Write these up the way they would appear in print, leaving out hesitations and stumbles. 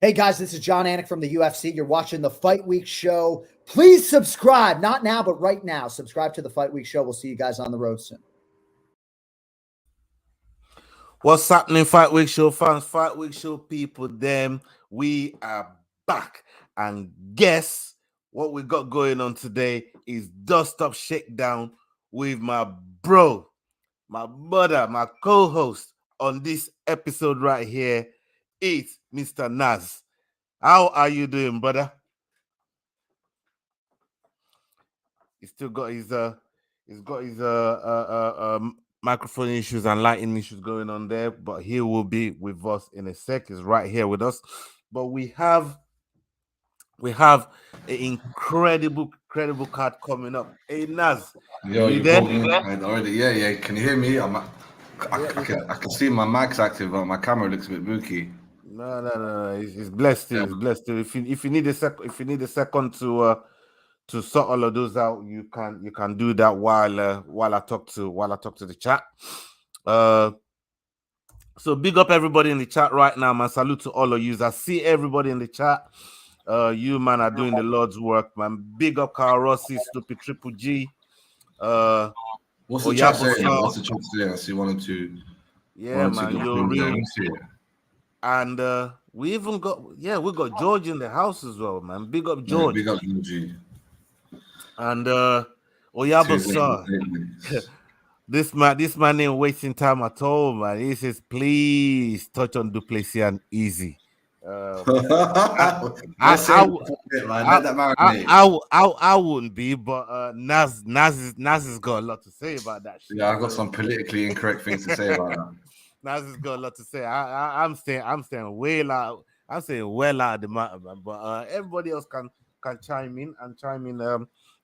Hey guys, this is John Anik from the UFC. You're watching the Fight Week Show. Please subscribe. Not now, but right now. Subscribe to the Fight Week Show. We'll see you guys on the road soon. What's happening, Fight Week Show fans, Fight Week Show people, them? We are back. And guess what we got going on today is Dust Up Shakedown with my bro, my brother, my co-host on this episode right here. It's Mr. Naz. How are you doing, brother? He's still got his microphone issues and lighting issues going on there, but he will be with us in a sec. He's right here with us. But we have an incredible card coming up. Hey Naz, yo, you there? Already? Yeah. Can you hear me? I can see my mic's active, but my camera looks a bit booky. No. He's blessed too. He's blessed too. If you need a second to sort all of those out, you can do that while I talk to the chat. So big up everybody in the chat right now, man. Salute to all of you. I see everybody in the chat. You man are doing the Lord's work, man. Big up Carl Rossi, Stupid Triple G. What's the chat saying? I see 1 or 2. Yeah, man, you're real. And we got George in the house as well, man. Big up George. Yeah, big up Georgie. And Oyabo sir. This man ain't wasting time at all, man. He says, please touch on Duplessis and Easy. I wouldn't be, but Naz has got a lot to say about that shit. Yeah, I've got some politically incorrect things to say about that. Naz has got a lot to say. I'm staying well out of the matter, man. But everybody else can chime in.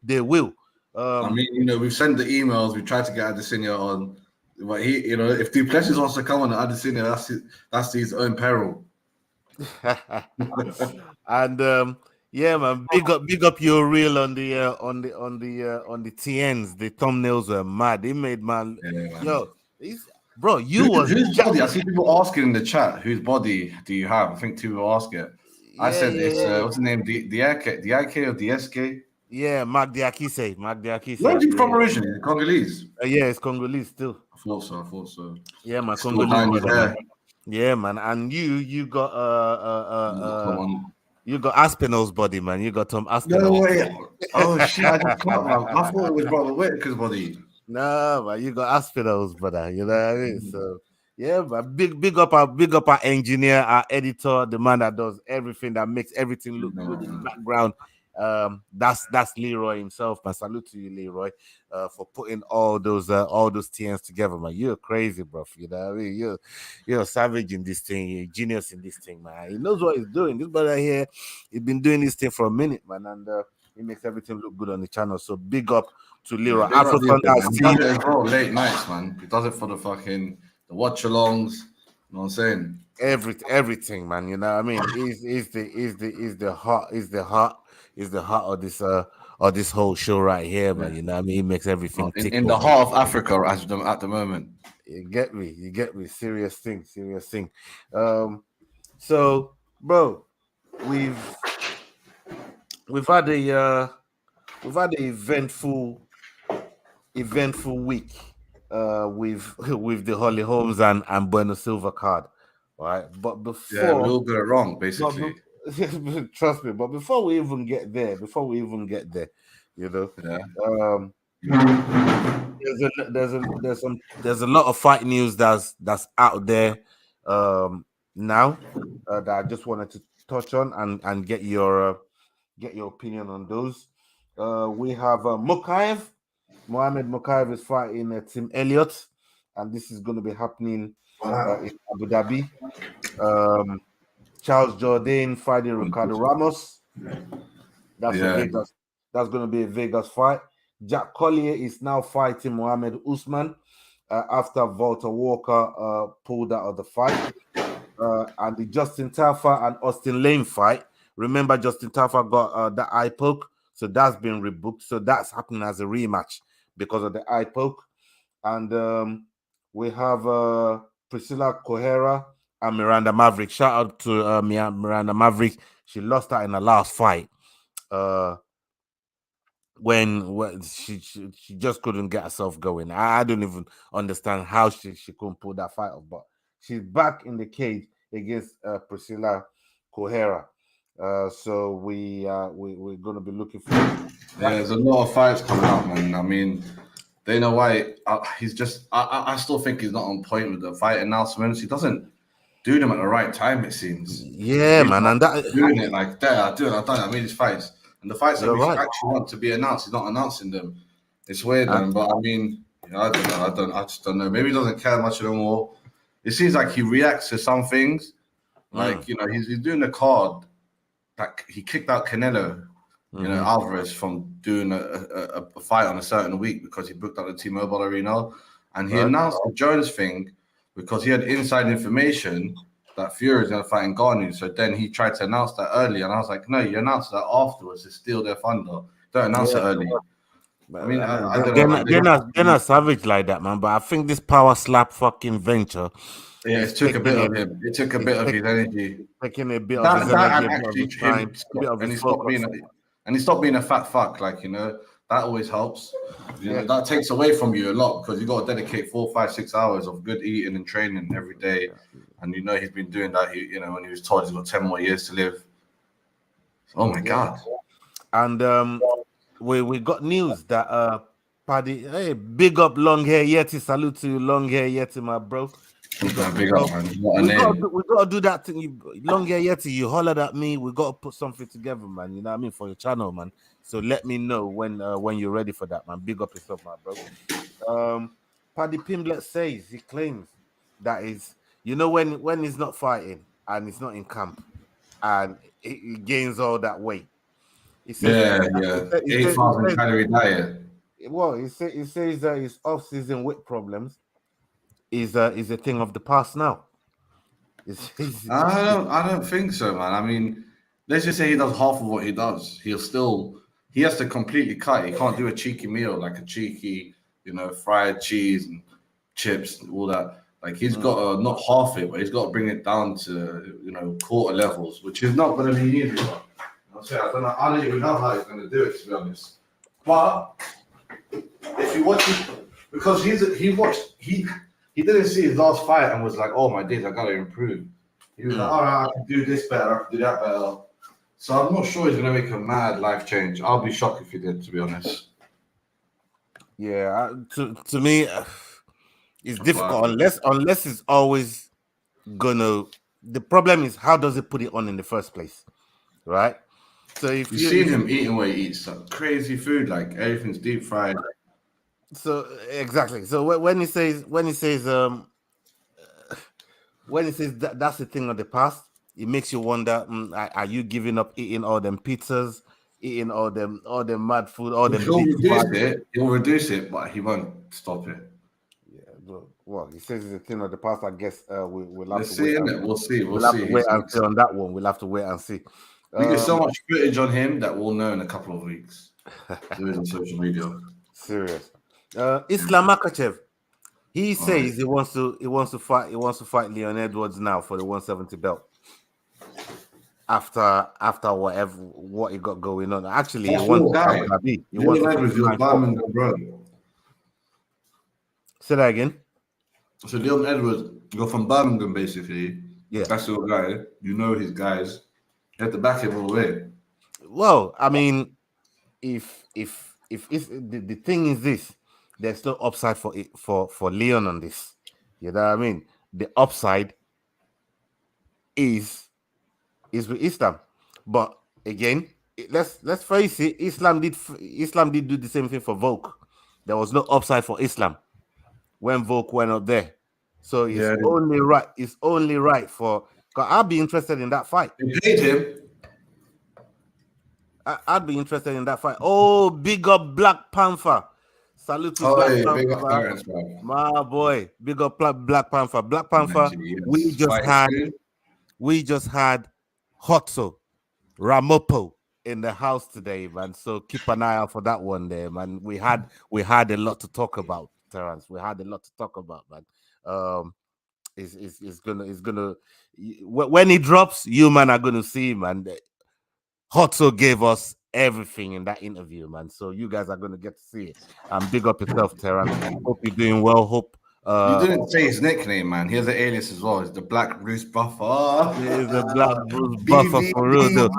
They will. I mean, we've sent the emails. We tried to get Adesanya on, but he, if Duplessis wants to come on Adesanya, that's his own peril. And yeah, man, big up your reel on the TNs. The thumbnails were mad. They made man. Yo, bro, whose body? I see people asking in the chat, whose body do you have? I think 2 will ask it. I said it's what's the name? DIK or DSK? Yeah, Mark Diakise. Where is he from originally? Congolese? Yeah, it's Congolese still. I thought so. Yeah, man, Congolese. Yeah, man, and you got you got Aspinall's body, man. You got Tom Aspinall. No way. Oh shit! I just can't, man. I thought it was Robert Whittaker's body. No, man, you got Aspinall's brother. You know what I mean? So yeah, but big up our engineer, our editor, the man that does everything, that makes everything look good in the background. That's Leroy himself, man. Salute to you, Leroy, for putting all those TNs together, man. You're crazy, bro. You know what I mean? You're a savage in this thing. You're a genius in this thing, man. He knows what he's doing. This brother here, he's been doing this thing for a minute, man, and he makes everything look good on the channel. So big up to Leroy. He does it as well, late nights, man. He does it for the watch-alongs. You know what I'm saying? Everything, man. You know what I mean? Is the heart of this whole show right here, man. You know what I mean? He makes everything in the heart of Africa at the moment. You get me. Serious thing. So, bro, we've had a eventful week with the Holly Holmes and Bueno Silva card, right? But before we all got it wrong, basically. Trust me, but before we even get there, you know, there's a lot of fight news that's out there now that I just wanted to touch on and get your opinion on those. We have Mohamed Mokaev is fighting Tim Elliott, and this is going to be happening in Abu Dhabi. Charles Jourdain fighting Ricardo Ramos. That's going to be a Vegas fight. Jack Collier is now fighting Mohamed Usman after Walter Walker pulled out of the fight. And the Justin Tafa and Austin Lane fight. Remember, Justin Tafa got the eye poke, so that's been rebooked. So that's happening as a rematch because of the eye poke. And we have Priscilla Kohera and Miranda Maverick. Shout out to Miranda Maverick. She lost out in the last fight. When she just couldn't get herself going. I don't even understand how she couldn't pull that fight off. But she's back in the cage against Priscilla Kohera. So we're gonna be looking for. Yeah, there's a lot of fights coming up, man. I mean, Dana White, he's just. I still think he's not on point with the fight announcements. He doesn't do them at the right time. It seems. Yeah, man, and that doing it like that. I've done it. I made these fights, and the fights that we right. actually want to be announced, he's not announcing them. It's weird, man. But I mean, I don't know. I just don't know. Maybe he doesn't care much anymore. It seems like he reacts to some things, like he's doing the card. Like he kicked out Canelo, Alvarez from doing a fight on a certain week because he booked out the T-Mobile Arena, and he announced the Jones thing because he had inside information that Fury is going to fight Ngannou. So then he tried to announce that early, and I was like, no, you announce that afterwards to steal their thunder. Don't announce it early. I mean, I don't know. They're not savage like that, man. But I think this power slap fucking venture. Yeah, it took a bit of him. It took a bit of his energy. Taking a bit of his energy, a bit of his time, and he stopped being a fat fuck. Like that always helps. You know, that takes away from you a lot because you got to dedicate 4, 5, 6 hours of good eating and training every day. And he's been doing that. When he was told he's got 10 more years to live. Oh my god! And we got news that Paddy, hey, big up long hair Yeti. Salute to you, long hair Yeti, my bro. Big up, man. We gotta do that thing. Long hair Yeti, you hollered at me. We gotta put something together, man. You know what I mean, for your channel, man. So let me know when you're ready for that, man. Big up yourself, my bro. Paddy Pimblett says he claims that is, when he's not fighting and he's not in camp and he gains all that weight. He says, 8,000 calorie diet. Well, he says that his off-season weight problems is a thing of the past now. I don't think so, man. I mean, let's just say he does half of what he does. He has to completely cut. He can't do a cheeky meal like a cheeky, fried cheese and chips and all that. Like he's got to not half it, but he's got to bring it down to quarter levels, which is not going to be easy. I don't even know how he's going to do it, to be honest. But if you watch it, because he didn't see his last fight and was like, oh my days, I got to improve. He was like, all right, I can do this better, I can do that better. So I'm not sure he's going to make a mad life change. I'll be shocked if he did, to be honest. Yeah, to me, it's difficult unless it's always gonna. The problem is how does it put it on in the first place, right? So if you've seen him eating what he eats, some crazy food, like everything's deep fried. So exactly. So when he says that's the thing of the past, it makes you wonder: are you giving up eating all them pizzas, eating all them mad food, all them? He'll reduce it, but he won't stop it. Yeah. Well, he says it's a thing of the past. I guess we'll have to see. We'll see. We'll have to wait and see on that one. We'll have to wait and see. We get so much footage on him that we'll know in a couple of weeks. On social media. Serious. Islam Makhachev, he says he wants to fight Leon Edwards now for the 170 belt. After what he got going on. Actually, he wants to Say that again. So Leon Edwards, you're from Birmingham, basically. Yeah, that's your guy. You know his guys. You have to back him all the way. Well, I mean, if it's, the thing is this, there's no upside for Leon on this. You know what I mean? The upside is with Islam, but again, let's face it, Islam did do the same thing for Volk. There was no upside for Islam when Volk went up there, so it's only right. It's only right for. Cause I'd be interested in that fight. You paid him. I'd be interested in that fight. Oh, big up Black Panther. Salute to Black Panther. Big up parents, my boy. Big up Black Panther. Black Panther. We just had Hotso Ramopo in the house today, man. So keep an eye out for that one there, man. We had a lot to talk about, Terrence. We had a lot to talk about, man. is gonna when he drops, you man are gonna see him. And Hotso gave us everything in that interview, man. So you guys are gonna get to see it. And big up yourself, Terran. Hope you're doing well. Hope You didn't say his nickname, man. He has an alias as well. It's the Black Bruce Buffer. there's a Black Bruce Buffer for real.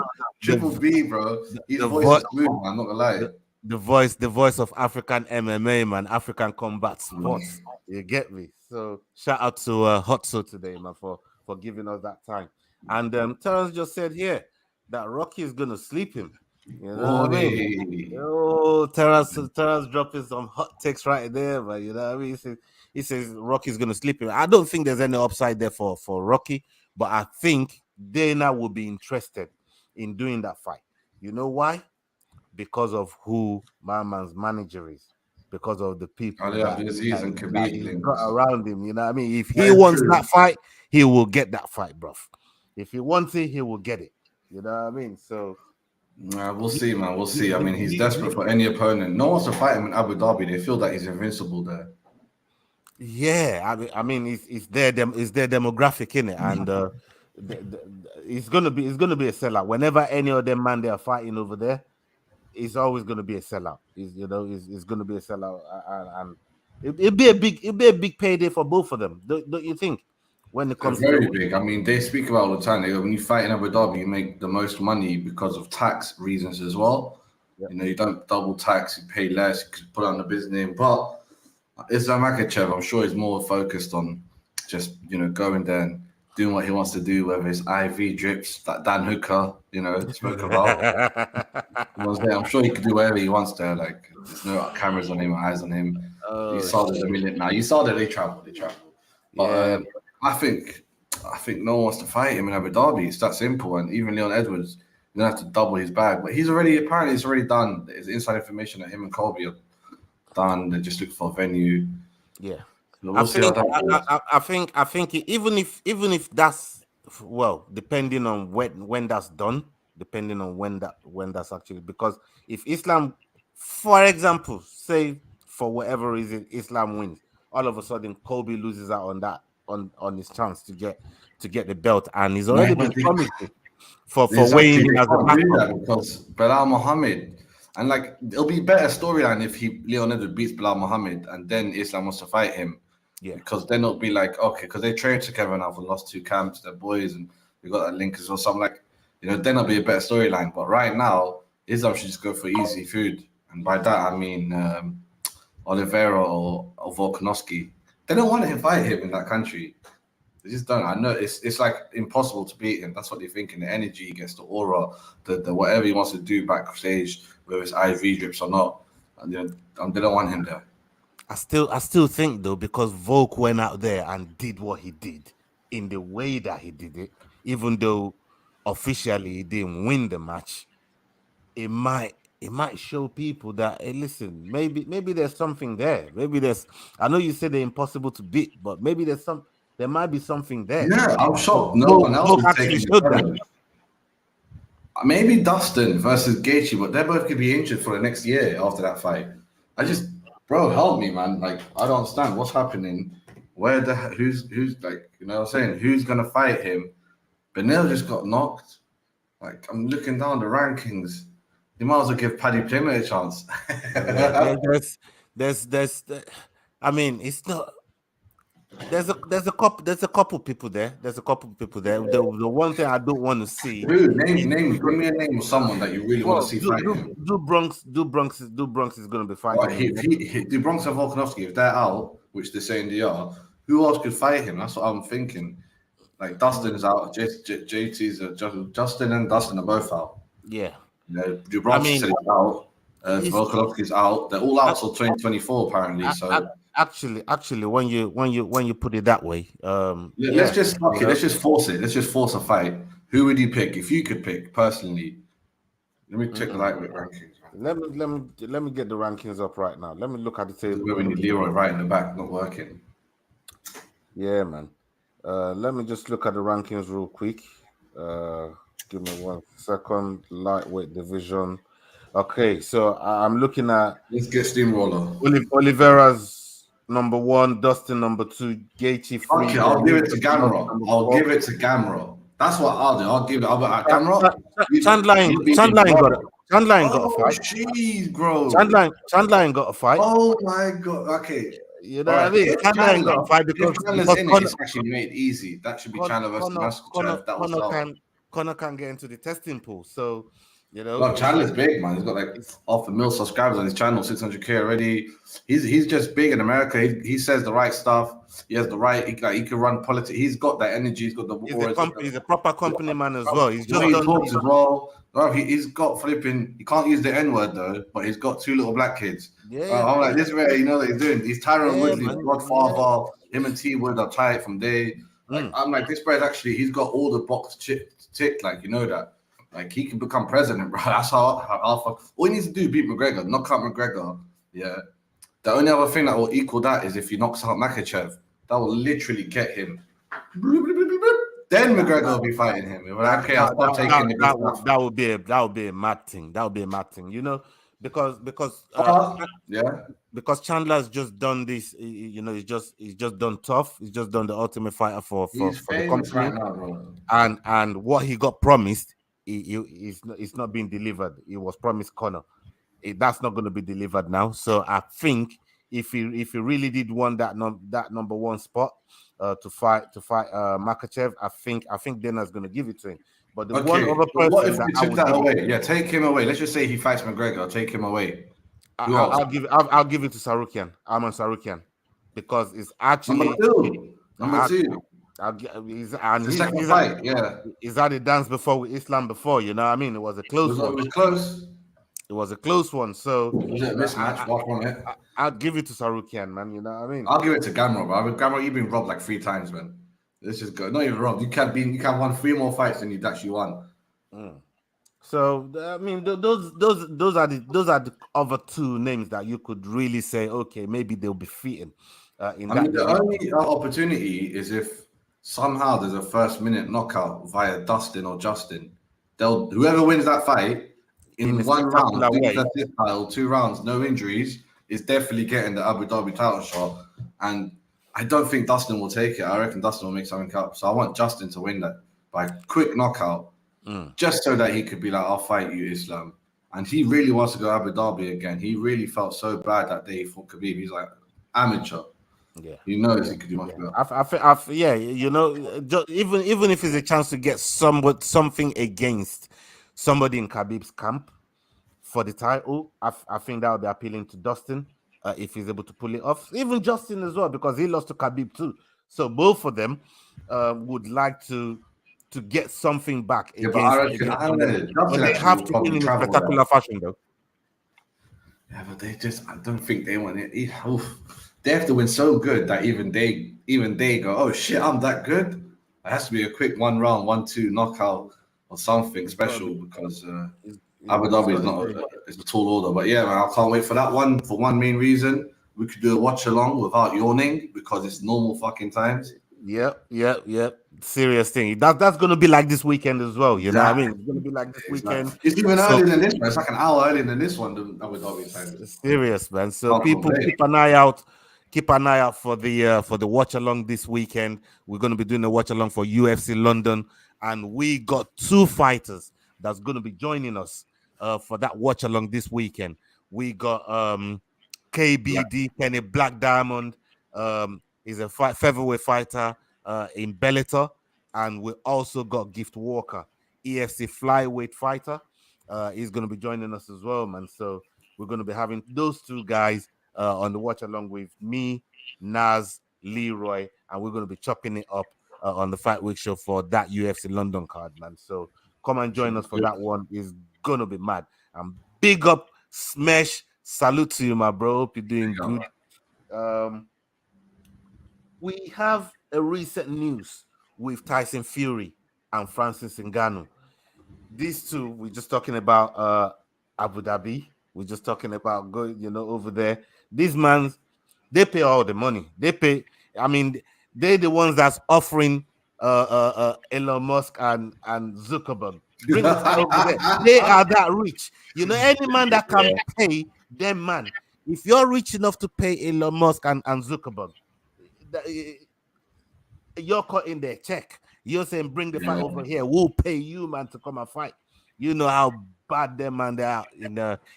Triple B, bro. His the voice vo- is smooth, man. I'm not gonna lie. the voice of African MMA, man, African combat sports. You get me? So shout out to Hotso today, man, for giving us that time. And Terrence just said here that Rocky is gonna sleep him. You know what I mean? Oh, Terrence dropping some hot takes right there, but you know what I mean? He says Rocky's gonna sleep him. I don't think there's any upside there for Rocky, but I think Dana will be interested in doing that fight. You know why? Because of who my man's manager is, because of the people that he's got around him. You know what I mean? If he wants that fight, he will get that fight, bro. If he wants it, he will get it. You know what I mean? So we'll see, man. We'll see. I mean, he's desperate for any opponent. No one wants to fight him in Abu Dhabi. They feel that he's invincible there. Yeah, I mean, it's their demographic in it, and it's gonna be a sellout. Whenever any of them man they are fighting over there, it's always gonna be a sellout. It's gonna be a sellout, and it'd be a big payday for both of them. Don't you think? When it comes very big. I mean, they speak about all the time. They go, when you fight in Abu Dhabi, you make the most money because of tax reasons as well. Yeah. You know, you don't double tax, you pay less, you can put on the business name. But Islam Makhachev, I'm sure, is more focused on just, you know, going there and doing what he wants to do, whether it's IV drips, that Dan Hooker, you know, spoke about. I'm sure he could do whatever he wants there. Like, there's no cameras on him, eyes on him. You saw there's a million now. You saw that they travel. But yeah. I think no one wants to fight him in Abu Dhabi. It's that simple. And even Leon Edwards, you don't have to double his bag. But it's already done. There's inside information that him and Colby are done. They just look for a venue. Yeah. So we'll see how that goes. I think even if that's, well, depending on when that's done, depending on when that's actually, because if Islam, for example, say for whatever reason Islam wins, all of a sudden Colby loses out on that on his chance to get the belt, and he's already been promised for weighing in as a backup. Because Bilal Muhammad, and like it'll be better storyline if Leon Edwards beats Bilal Muhammad and then Islam wants to fight him. Yeah, because then it'll be like, okay, because they trained together now for the last 2 camps, they're boys, and we got that link as well. So I'm like, you know, then it'll be a better storyline. But right now, Islam should just go for easy food, and by that I mean Oliveira or Volkanovski. They don't want to fight him in that country. They just don't. I know it's like impossible to beat him. That's what they're thinking. The energy he gets, the aura, the whatever he wants to do backstage, whether it's IV drips or not. And, you know, they don't want him there. I still think though, because Volk went out there and did what he did in the way that he did it, even though officially he didn't win the match, it might show people that, hey, listen, maybe there's something there. Maybe there's, I know you said they're impossible to beat, but maybe there might be something there. Yeah, I'm shocked. No one else is taking that. Maybe Dustin versus Gaethje, but they both could be injured for the next year after that fight. Bro, help me, man. Like, I don't understand what's happening. Who's like, you know what I'm saying? Who's gonna fight him? Benil just got knocked. Like, I'm looking down the rankings. You might as well give Paddy Plymouth a chance. there's I mean, it's not. There's a couple people there. There's a couple people there. The one thing I don't want to see. Dude, name. Bring me a name of someone that you really want to see fight him. Do Bronx is going to be fighting. Do Bronx and Volkanovski, if they're out, which they're saying they are, who else could fight him? That's what I'm thinking. Like Dustin's out. JT's Justin and Dustin are both out. Yeah. You know, Dubrovsky said he's out. Volkanovski's out. They're all out till 2024 apparently. So actually, when you put it that way, let's just force it. Let's just force a fight. Who would you pick if you could pick personally? Let me check the lightweight rankings. Let me get the rankings up right now. Let me look at the table. We need Leroy right in the back, not working. Yeah, man. Let me just look at the rankings real quick. Give me 1 second. Lightweight division. Okay, so I'm looking at. Let's get Steamroller. Oliveira's number 1, Dustin number 2, Gaethje 3. Okay, I'll give it to Gamrot. I'll give it to Gamrot. That's what I'll do. I'll give it. I'll be like, Gamrot. Chandler ain't got a fight. Jeez, bro. Chandler ain't got a fight. Oh my god. Okay. You know what I mean? Chandler ain't got a fight because Chandler's in it, it's actually made easy. That should be Chandler versus Makhachev. Conor can't get into the testing pool, so you know. Look, Chandler's big, man. He's got like 500,000 subscribers on his channel, 600K already. He's just big in America. He says the right stuff. He has the right. He can run politics. He's got that energy. He's got the. He's a proper company man as well. He's just he talks as well. No, he's got flipping. He can't use the N word though, but he's got 2 little black kids. Yeah, I'm like, this is where you know what he's doing. He's Tyron Woodley's godfather. Him and T Wood are tight from day. Like, I'm like, this brother actually, he's got all the box ticked. Like, you know that. Like, he can become president, bro. That's how all he needs to do is beat McGregor, knock out McGregor. Yeah. The only other thing that will equal that is if he knocks out Makhachev. That will literally get him. Then McGregor will be fighting him. Okay, I'll start taking that would be a mad thing. That would be a mad thing, you know, because Chandler's just done this. You know, he's just done tough. He's just done the Ultimate Fighter for the company, right now, bro. And what he got promised, it's not being delivered. It was promised Conor. That's not going to be delivered now. So I think if he really did want that number 1 spot to fight Makhachev, I think Dana's going to give it to him. But the one other person what if we took that away? Yeah, take him away. Let's just say he fights McGregor. Take him away. I'll give it to Sarukian. Arman Sarukian, because it's actually number two. He's had a dance before with Islam before. You know what I mean? It was a close one. It was close. It was a close one. So was it a mismatch? I'll give it to Sarukian, man. You know what I mean? I'll give it to Gamrot, bro. Gamrot, you've been robbed like 3 times, man. Let's just go. Not even robbed. You can't won 3 more fights than you've actually won. So I mean, those are the other 2 names that you could really say, okay, maybe they'll be fitting. The only opportunity is if somehow there's a 1st-minute knockout via Dustin or Justin. Whoever wins that fight in 1 round, this title, 2 rounds, no injuries, is definitely getting the Abu Dhabi title shot. And I don't think Dustin will take it. I reckon Dustin will make something up. So I want Justin to win that by quick knockout. Just so that he could be like, I'll fight you, Islam. And he really wants to go Abu Dhabi again. He really felt so bad that day for Khabib. He's like, amateur. Yeah, he knows he could do much better. You know, even if it's a chance to get something against somebody in Khabib's camp for the title, I think that would be appealing to Dustin if he's able to pull it off. Even Justin as well, because he lost to Khabib too. So both of them would like to get something back against. But they have to win in a spectacular fashion, though. Yeah, but I don't think they want it. They have to win so good that even they go, oh shit, I'm that good. It has to be a quick 1 round, 1-2 knockout or something special, because Abu Dhabi is not it's a tall order. But yeah, man, I can't wait for that one for one main reason. We could do a watch along without yawning because it's normal fucking times. Yep. Serious thing. That's gonna be like this weekend as well. You know what I mean? It's gonna be like this weekend. It's even earlier than this one. It's like an hour earlier than this one. Abu Dhabi time. Serious, man. So people keep an eye out. Keep an eye out for the watch along this weekend. We're gonna be doing a watch along for UFC London, and we got 2 fighters that's gonna be joining us for that watch along this weekend. We got KBD, Kenny Black Diamond. He's a featherweight fighter in Bellator, and we also got Gift Walker, EFC flyweight fighter. He's going to be joining us as well, man. So we're going to be having those 2 guys on the watch along with me, Naz, Leroy, and we're going to be chopping it up on the Fight Week show for that UFC London card, man. So come and join us for that one. It's going to be mad. And big up, Smash. Salute to you, my bro. Hope you're doing good. We have a recent news with Tyson Fury and Francis Ngannou. These 2, we're just talking about Abu Dhabi. We're just talking about going, over there. These mans, they pay all the money. They're the ones that's offering Elon Musk and Zuckerberg. Bring it over there. They are that rich. Any man that can pay them, man, if you're rich enough to pay Elon Musk and Zuckerberg, you're cutting their check. You're saying, bring the fight over here. We'll pay you, man, to come and fight. You know how bad them man they are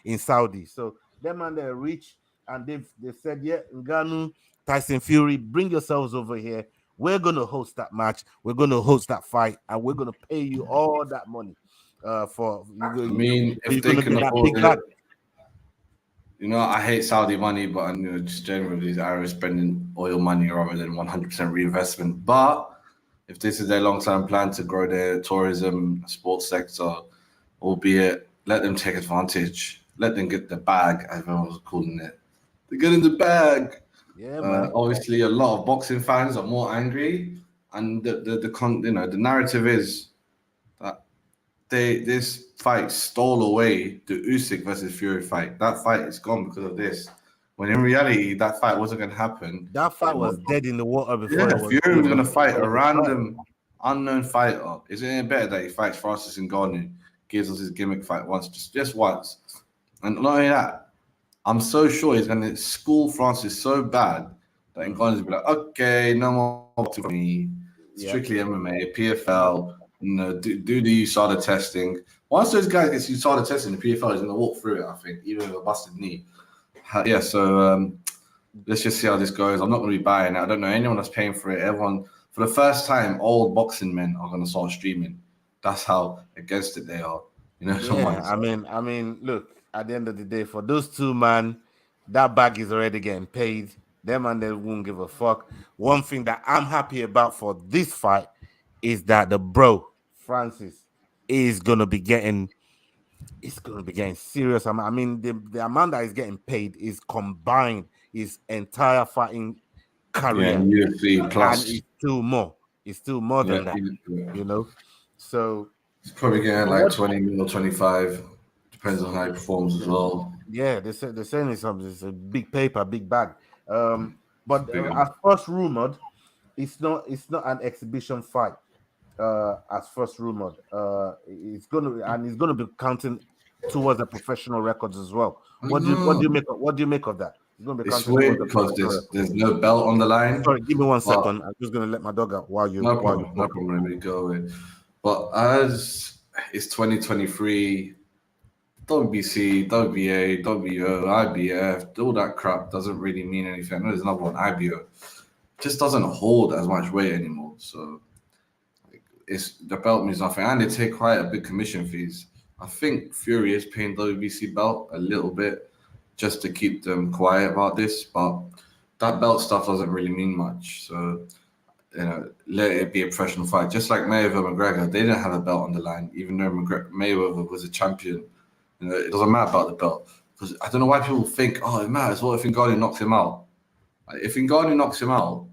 in Saudi. So them man they're rich, and they've said, yeah, Ngannou, Tyson Fury, bring yourselves over here. We're gonna host that match. We're gonna host that fight, and we're gonna pay you all that money. For if they can afford it, I hate Saudi money, but just generally, these Arabs spending oil money rather than 100% reinvestment. But if this is their long-term plan to grow their tourism sports sector, albeit let them take advantage, let them get the bag, as everyone was calling it. They're getting the bag. Yeah, man. Obviously, a lot of boxing fans are more angry, and the narrative is that this fight stole away the Usyk versus Fury fight. That fight is gone because of this. When in reality, that fight wasn't going to happen. That fight was dead in the water before. Yeah, Fury was going to fight a random unknown fighter. Isn't it better that he fights Francis Ngannou, gives us his gimmick fight once, just once? And not only that, I'm so sure he's going to school Francis so bad that Ngannou's be like, okay, no more boxing for me. Strictly MMA, PFL. Do the USADA testing. Once those guys get USADA testing, the PFL is going to walk through it, I think, even with a busted knee. So let's just see how this goes. I'm not going to be buying it. I don't know anyone that's paying for it. Everyone, for the first time, old boxing men are going to start streaming. That's how against it they are. I mean, look, at the end of the day, for those two, man, that bag is already getting paid. Them and they won't give a fuck. One thing that I'm happy about for this fight is that the bro Francis is gonna be getting serious. I mean, the amount that is getting paid is combined his entire fighting career. UFC plus, and it's still more than that. So he's probably getting like 20 mil, 25. Depends on how he performs as well. Yeah, they're saying it's a big paper, big bag. But as first rumored, it's not an exhibition fight. As first rumored, it's gonna be counting towards the professional records as well. What do you make of that? It's weird because there's no belt on the line. Sorry, give me 1 second. I'm just gonna let my dog out while you. No problem. Let me go away. But as it's 2023, WBC, WBA, WO, IBF, all that crap doesn't really mean anything. I know there's another one, IBO. Just doesn't hold as much weight anymore. So the belt means nothing, and they take quite a big commission fees. I think Fury is paying WBC belt a little bit just to keep them quiet about this, but that belt stuff doesn't really mean much. So let it be a professional fight. Just like Mayweather-McGregor, they didn't have a belt on the line, even though Mayweather was a champion. It doesn't matter about the belt, because I don't know why people think, it matters. What if Ngannou knocks him out? If Ngannou knocks him out,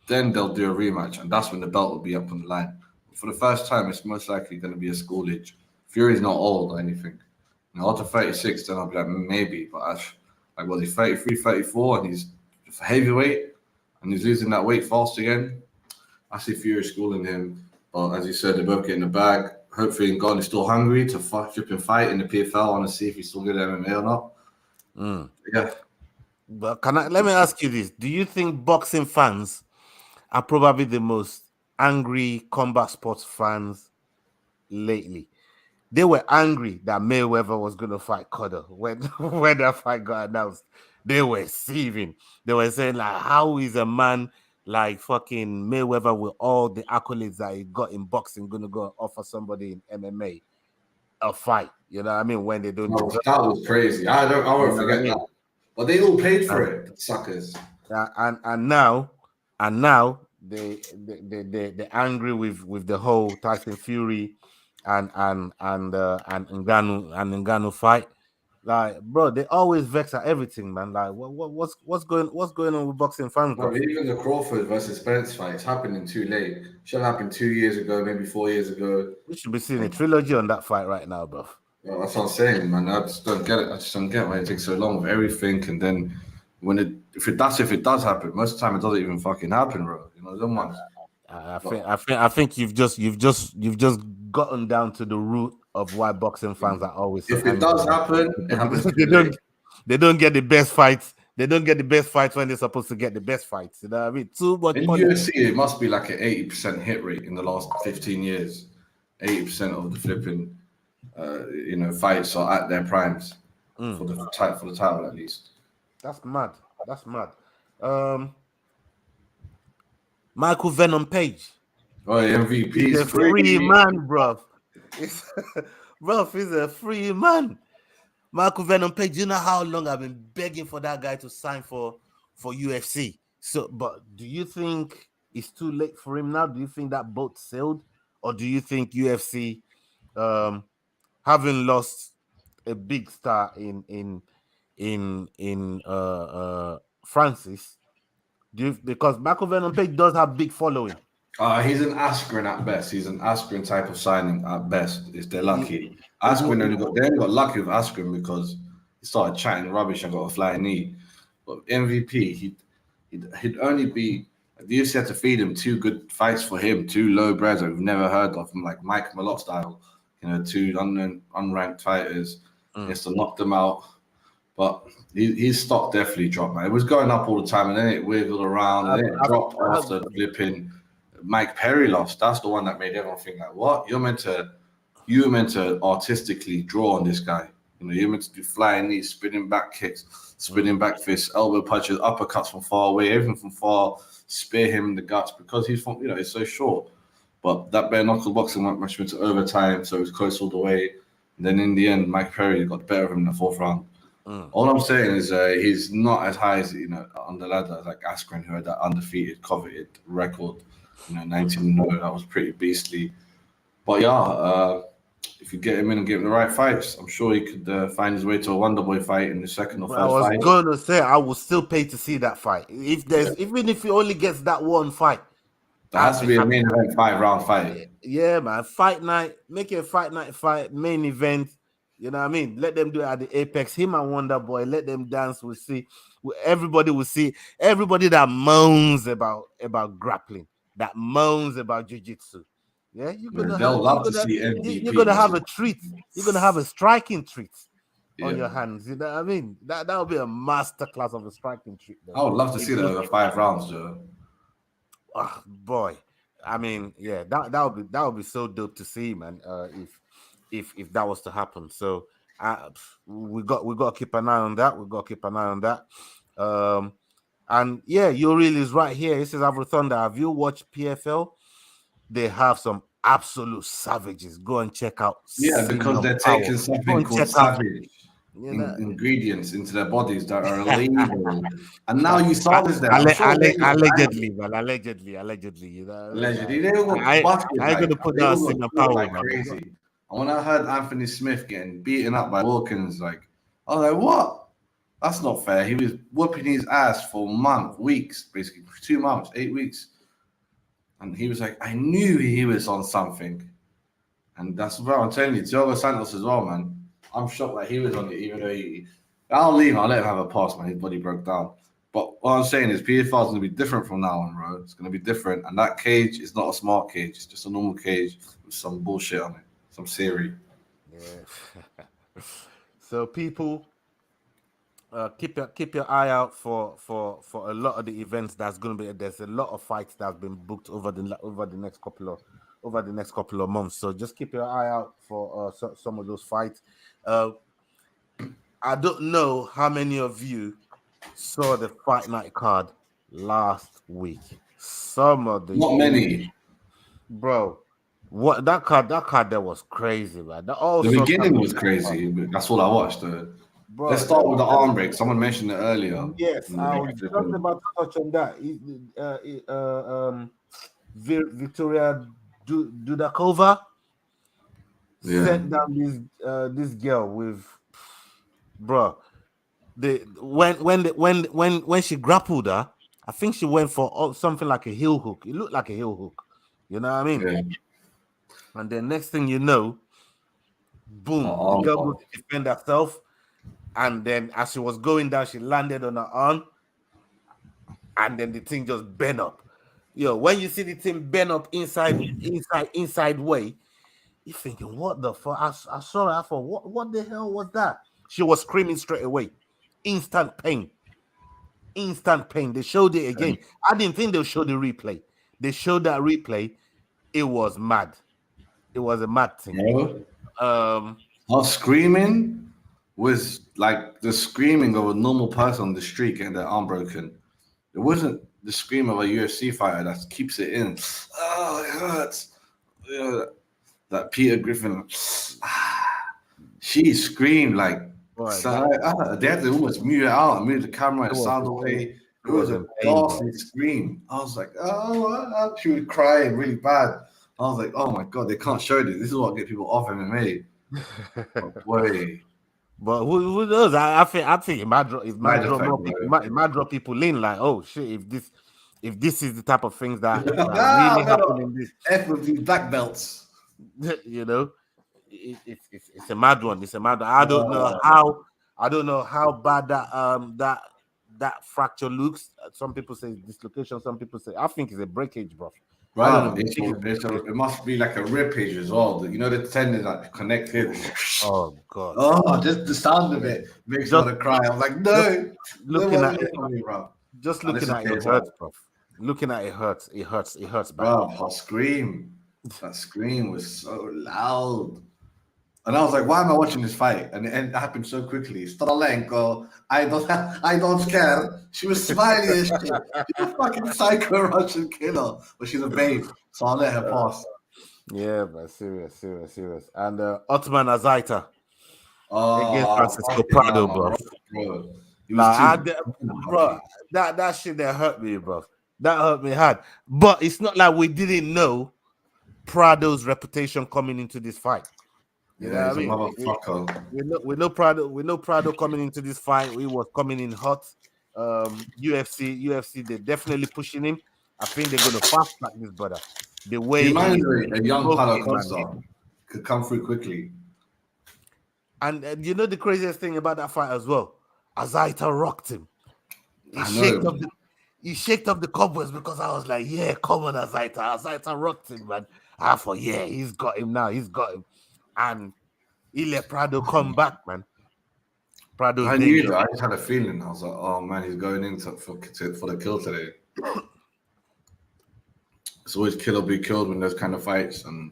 then they'll do a rematch, and that's when the belt will be up on the line. For the first time, it's most likely going to be a school age. Fury's not old or anything. After 36, then I'll be like, maybe. But was he 33, 34, and he's heavyweight, and he's losing that weight fast again? I see Fury schooling him. But as you said, they're both getting the bag. Hopefully, Ngannou's still hungry to flip and fight in the PFL. I want to see if he's still good at MMA or not. Yeah. But let me ask you this: do you think boxing fans are probably the most angry combat sports fans lately? They were angry that Mayweather was going to fight Cotto when that fight got announced. They were seething. They were saying, like, how is a man like fucking Mayweather with all the accolades that he got in boxing going to go offer somebody in MMA a fight? You know what I mean? When they don't. That was crazy. I won't forget that. But they all paid for it, suckers. And now they're angry with the whole Tyson Fury and Ngannou fight. Like, bro, they always vex at everything, man. Like, what's going on with boxing fans, bro? Even the Crawford versus Spence fight, it's happening too late. Should have happened 2 years ago, maybe 4 years ago. We should be seeing a trilogy on that fight right now, bro. Well, that's what I'm saying, man. I just don't get it. I just don't get why it takes so long with everything, and then if it does happen, most of the time it doesn't even fucking happen, bro. Them ones. I think you've just gotten down to the root of why boxing fans are always. If it does happen, it happens. They don't get the best fights. They don't get the best fights when they're supposed to get the best fights. You know what I mean? Too much In politics. UFC, it must be like an 80% hit rate in the last 15 years. 80% of the flipping, fights are at their primes for the title at least. That's mad. That's mad. Michael Venom Page. Oh, MVP He's is a free man, bruv. Bruv, he's a free man. Michael Venom Page, you know how long I've been begging for that guy to sign for UFC. So, but do you think it's too late for him now? Do you think that boat sailed? Or do you think UFC, having lost a big star in Francis, because Michael Venom Page does have big following. He's an Askren at best. He's an Askren type of signing at best, if they're lucky. Askren they only got lucky with Askren because he started chatting rubbish and got a flying knee. But MVP, he'd only be, the UFC had to feed him 2 good fights for him, 2 low breads that we've never heard of, like Mike Malott style, 2 unknown, unranked fighters. He has to knock them out. But his stock definitely dropped, man. It was going up all the time, and then it wiggled around, and then it dropped after flipping. Mike Perry lost. That's the one that made everyone think like, what? You were meant to artistically draw on this guy. You're meant to do flying knees, spinning back kicks, spinning back fists, elbow punches, uppercuts from far away, everything from far, spear him in the guts because he's from, he's so short. But that bare knuckle boxing went much into overtime, so it was close all the way. And then in the end, Mike Perry got better of him in the 4th round. All I'm saying is he's not as high as on the ladder like Askren, who had that undefeated, coveted record. 19-0, that was pretty beastly. But yeah, if you get him in and give him the right fights, I'm sure he could find his way to a Wonderboy fight in the second or first fight. I was going to say I will still pay to see that fight. Even if he only gets that one fight, that has to be a main event 5-round fight. Yeah, man. Fight night, make it a fight night fight, main event. You know what I mean? Let them do it at the Apex. Him and Wonderboy, let them dance. We'll see. Everybody will see. Everybody that moans about grappling, that moans about jiu-jitsu. Yeah, you're gonna have a treat. You're gonna have a striking treat on your hands. You know what I mean? That would be a masterclass of a striking treat. I would love to see that over 5 rounds, Joe. Oh boy, I mean, yeah, that would be so dope to see, man. If that was to happen, so we got to keep an eye on that. And yeah, Uriel is right here. He says, Avro Thunder, have you watched PFL? They have some absolute savages. Go and check out. Yeah, because they're taking something called savage ingredients into their bodies that are illegal. And now you saw this there. Allegedly, man. Allegedly. Allegedly. They were I ain't going to put that Singer Power like crazy. And when I heard Anthony Smith getting beaten up by Wilkins, I was like, what? That's not fair. He was whooping his ass for weeks, basically 2 months, 8 weeks. And he was like, I knew he was on something. And that's what I'm telling you, Thiago Santos as well, man. I'm shocked that he was on it, even though I'll leave him, I'll let him have a pass, man. His body broke down. But what I'm saying is PFL is going to be different from now on, bro. It's going to be different. And that cage is not a smart cage. It's just a normal cage with some bullshit on it. Some Siri. Yeah. So people, keep your eye out for a lot of the events that's going to be. There's a lot of fights that's been booked over the next couple of months. So just keep your eye out for some of those fights. I don't know how many of you saw the fight night card last week. Some of the not many, bro. What that card there was crazy, man. The beginning was crazy. That's all I watched. Bro, let's start with the arm break. Someone mentioned it earlier. Yes, I was just about to touch on that. Victoria Dudakova sent down this girl with, bro. When she grappled her, I think she went for something like a heel hook. It looked like a heel hook. You know what I mean? Yeah. And then next thing you know, boom, the girl goes to defend herself. And then as she was going down, she landed on her arm. And then the thing just bent up. Yo, when you see the thing bent up inside way, you're thinking, what the fuck? I saw her, I thought, what the hell was that? She was screaming straight away. instant pain. Instant pain. They showed it again. I didn't think they'll show the replay. They showed that replay. It was mad. It was a mad thing. Her screaming was like the screaming of a normal person on the street getting their arm broken. It wasn't the scream of a UFC fighter that keeps it in. Oh, it hurts. That Peter Griffin. She screamed like. They had to almost mute it out and move the camera and sound away. It was a ghastly scream. I was like, oh, she was crying really bad. I was like, oh my God, they can't show this. This is what get people off MMA. Boy. But who knows? I think it might draw people in like, oh shit, if this is the type of things that really happen in this F with these black belts. You know, it's a mad one. It's a mad one. I don't know how bad that fracture looks. Some people say dislocation, some people say I think it's a breakage, bro. Right, it must be like a ribcage as well. You know, the tendons that connect here. Oh God! Oh, just the sound of it makes me want to cry. I'm like, no. Looking at it, bro. Just looking at it hurts, bro. Looking at it hurts. It hurts, bro. Her scream. That scream was so loud. And I was like, why am I watching this fight? And it happened so quickly. Stalenko, I don't care. She was smiling as shit. She's a fucking psycho Russian killer. But she's a babe, so I'll let her pass. Yeah, but serious. And Otman Azaita against Francisco Prado, bro. Bro, that shit that hurt me, bro. That hurt me hard. But it's not like we didn't know Prado's reputation coming into this fight. You know what I mean? Motherfucker. We know Prado coming into this fight. He was coming in hot. UFC, they're definitely pushing him. I think they're going to fast track this brother. The way a young Paulo Costa could come through quickly. And you know the craziest thing about that fight as well? Azaita rocked him. He shaked up the cobwebs because I was like, yeah, come on, Azaita. Azaita rocked him, man. I thought, yeah, he's got him now. He's got him. And he let Prado come back, man. I knew that. I just had a feeling. I was like, oh man, he's going in for the kill today. It's always kill or be killed when there's kind of fights, and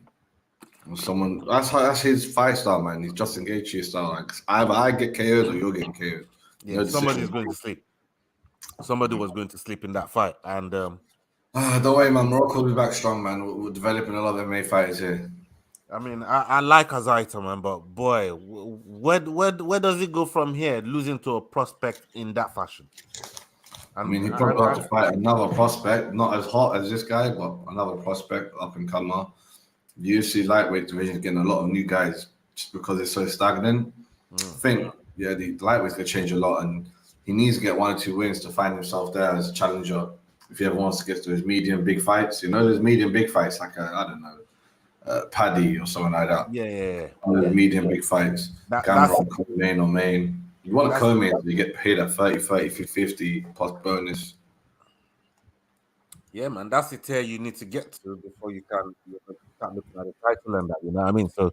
someone that's his fight style, man. He's Justin Gaethje style. Like either I get KO'd or you're getting KO'd. Yeah, somebody's going to sleep. Somebody was going to sleep in that fight, and don't worry, man. Morocco will be back strong, man. We're developing a lot of MMA fighters here. I mean, I like Azaita, man, but boy, where does it go from here? Losing to a prospect in that fashion. I mean, he probably got to fight another prospect, not as hot as this guy, but another prospect, up and comer. The UFC lightweight division is getting a lot of new guys just because it's so stagnant. I think, the lightweight's going to change a lot, and he needs to get 1 or 2 wins to find himself there as a challenger. If he ever wants to get to his medium big fights, you know, there's medium big fights like I don't know. Paddy or something like that. Yeah. Medium big fights. Gamrot, co-main or main. You want a co-main, you get paid at 30, 50 plus bonus. Yeah, man, that's the tier you need to get to before you can start looking at the title and that. You know what I mean? So,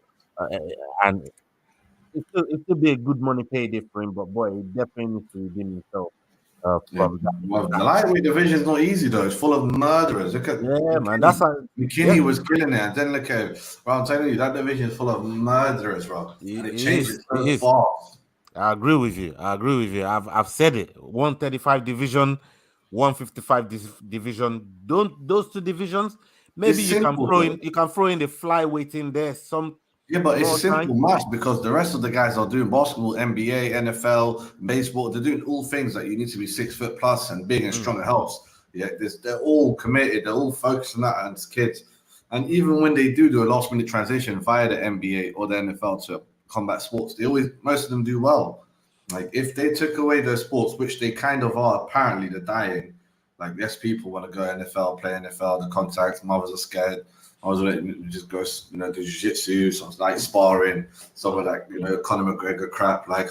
and it could be a good money payday for him, but boy, he definitely needs to redeem himself. From that. Well, the lightweight division is not easy though. It's full of murderers. Look at man. That's how McKinney was killing it, and then look at bro. I'm telling you, that division is full of murderers, bro. And it changes so fast. I agree with you. I've said it. 135 division, 155 division. Those 2 divisions. Maybe you can throw in the flyweight in there. Yeah, but it's simple match because the rest of the guys are doing basketball, NBA, NFL, baseball. They're doing all things that you need to be 6 foot plus and big and strong and helps. Yeah, they're all committed. They're all focused on that as kids. And even when they do a last minute transition via the NBA or the NFL to combat sports, most of them do well. Like if they took away those sports, which they kind of are, apparently they're dying. Like yes, people want to go NFL, play NFL, the contacts, mothers are scared. I was just go, do jiu-jitsu, some like sparring, some of like, Conor McGregor crap, like,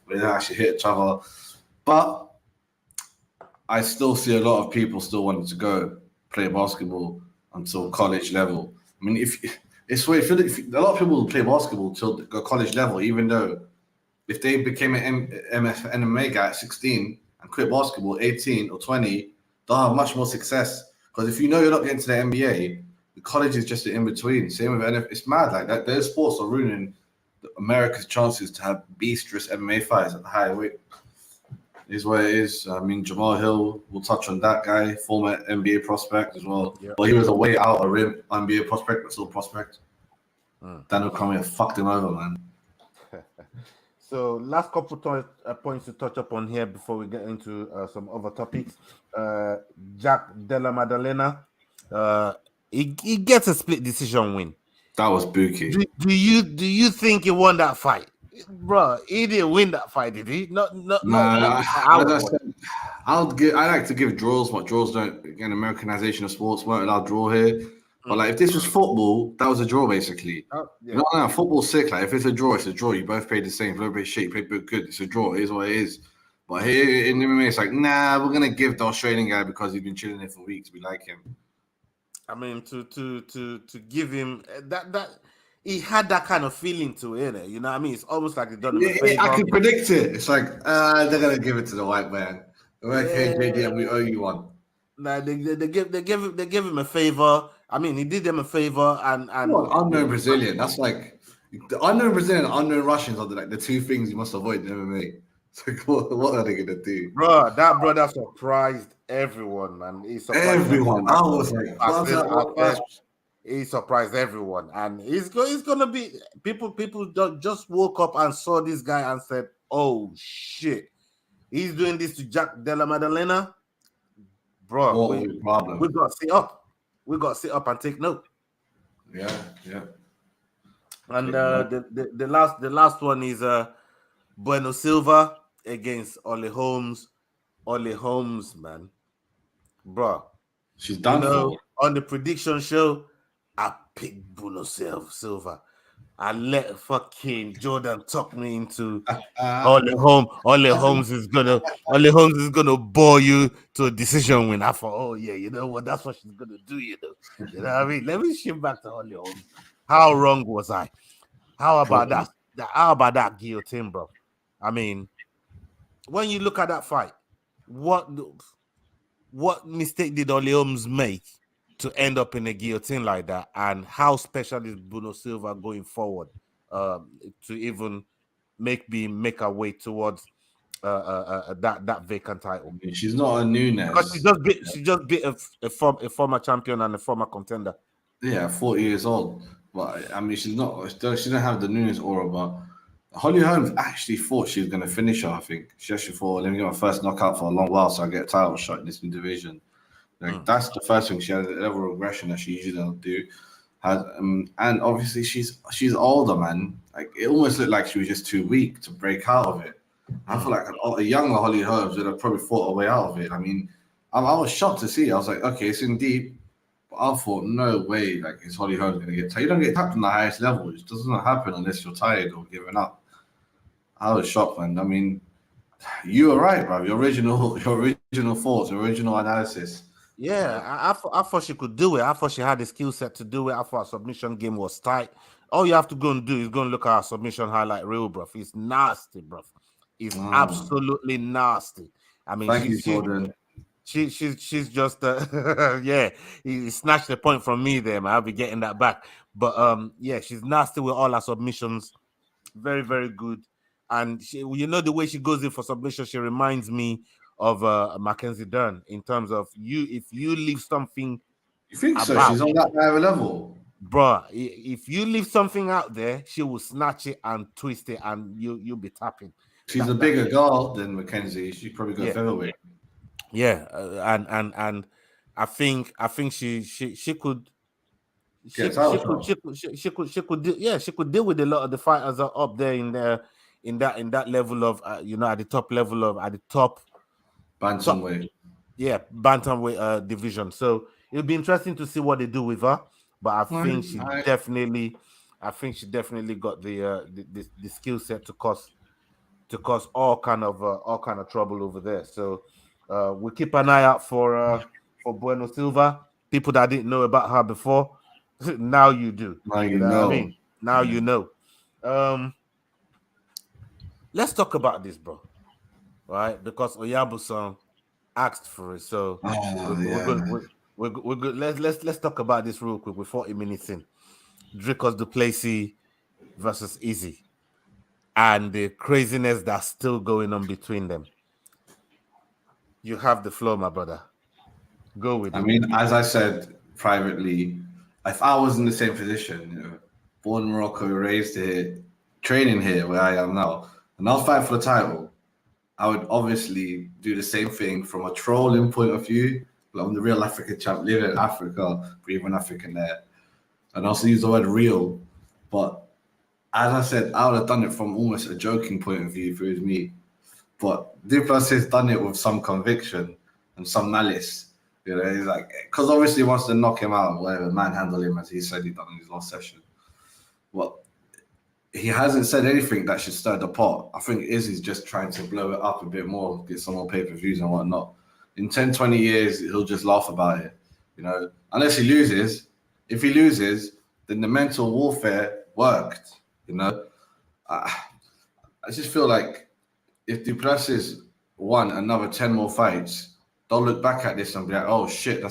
we don't actually hit each other. But I still see a lot of people still wanting to go play basketball until college level. I mean, if a lot of people will play basketball till go college level, even though if they became an MMA guy at 16 and quit basketball 18 or 20, they'll have much more success. Because if you know you're not getting to the NBA, the college is just an in between. Same with NFL. It's mad like that. Those sports are ruining America's chances to have boisterous MMA fights at the higher weight. Is what it is. I mean, Jamal Hill, we'll touch on that guy, former NBA prospect as well. Yeah. But he was a way out of rim NBA prospect, but still prospect. Daniel Cormier fucked him over, man. So, last couple points to touch up on here before we get into some other topics. Jack Della Maddalena, he gets a split decision win. That was booky. Do you think he won that fight, bro? He didn't win that fight, did he? I like to give draws, but draws don't. Again, Americanization of sports won't allow draw here. But like, if this was football, that was a draw basically. Yeah. No, football's sick. Like, if it's a draw, it's a draw. You both paid the same. If you play shit, you play good. It's a draw. It is what it is. But here in MMA, it's like, nah, we're gonna give the Australian guy because he's been chilling here for weeks. We like him. I mean, to give him that he had that kind of feeling to it, you know what I mean? It's almost like they've done him a favor. I can predict it. It's like they're gonna give it to the white man. Okay, JDM, we owe you one. Nah, they give him a favor. I mean, he did them a favor, and unknown Brazilian. That's like the unknown Brazilian, and unknown Russians are the two things you must avoid in MMA. It's like, what are they gonna do, bro? That brother surprised everyone, man. He surprised everyone. I was like, he surprised everyone, and he's gonna be people just woke up and saw this guy and said, "Oh shit, he's doing this to Jack Della Maddalena." Bro, we got to sit up. We got to sit up and take note. Yeah. And the last one is Bueno Silva against Ollie Holmes. Ollie Holmes, man, bro. She's done. On the prediction show, I picked Bruno Silva. I let fucking Jordan talk me into Ollie Holmes. Ollie Holmes is gonna bore you to a decision win. I thought, oh yeah, you know what? That's what she's gonna do. You know what I mean? Let me shift back to Ollie Holmes. How wrong was I? How about that? How about that guillotine, bro? I mean, when you look at that fight, what mistake did Ollie Holmes make to end up in a guillotine like that, and how special is Bruno Silva going forward to even make her way towards that vacant title? She's not a Nunes. Because she just beat a former champion and a former contender. Yeah, 40 years old. But I mean, she doesn't have the Nunes aura. But Holly Holmes actually thought she was going to finish her. I think she actually thought, let me get my first knockout for a long while, so I get a title shot in this new division. Like that's the first thing. She had a level of regression that she usually don't do. And obviously she's older, man. Like it almost looked like she was just too weak to break out of it. I feel like a younger Holly Holmes would have probably fought her way out of it. I mean, I was shocked to see. I was like, okay, it's in deep. But I thought, no way, like is Holly Holmes gonna get tired? You don't get tapped on the highest level. It doesn't happen unless you're tired or giving up. I was shocked, man. I mean, you were right, bro. Your original thoughts, your original analysis. Yeah, I thought she could do it. I thought she had the skill set to do it. I thought her submission game was tight. All you have to go and do is go and look at her submission highlight reel, bro. It's nasty, bro. It's absolutely nasty. I mean, thank you, Jordan. She's just yeah. He snatched the point from me there, man. I'll be getting that back. But yeah, she's nasty with all her submissions. Very, very good. And she, you know, the way she goes in for submission, she reminds me of Mackenzie Dern in terms of if you leave something. You think so? She's on that higher level, bro. If you leave something out there, she will snatch it and twist it, and you'll be tapping. She's a bigger girl than Mackenzie. She probably got featherweight. Yeah, and I think she could. She could deal with a lot of the fighters up there in that level of at the top level of at the top bantamweight. Bantamweight division. So it'll be interesting to see what they do with her. But I think she definitely got the skill set to cause all kind of trouble over there. So we keep an eye out for Bueno Silva. People that didn't know about her before, now you do. Now you know. What I mean? Now you know. let's talk about this, bro. Right? Because Oyabusan asked for it. So Oh, we're yeah. good. We're good. Let's talk about this real quick. We're 40 minutes in. Dricos Duplessis versus Easy, and the craziness that's still going on between them. You have the floor, my brother. Go with I it. mean, as I said privately, if I was in the same position, born in Morocco, raised here, training here where I am now, and I'll fight for the title, I would obviously do the same thing from a trolling point of view. Like I'm the real African champ, living in Africa, breathing African there. And also use the word real. But as I said, I would have done it from almost a joking point of view if it was me. But Duplas has done it with some conviction and some malice. He's like, because obviously he wants to knock him out, whatever, manhandle him as he said he done in his last session. Well, he hasn't said anything that should stir the pot. I think Izzy's just trying to blow it up a bit more, get some more pay-per-views and whatnot. In 10, 20 years, he'll just laugh about it, unless he loses. If he loses, then the mental warfare worked, I just feel like if Duplessis won another 10 more fights, they'll look back at this and be like, oh shit,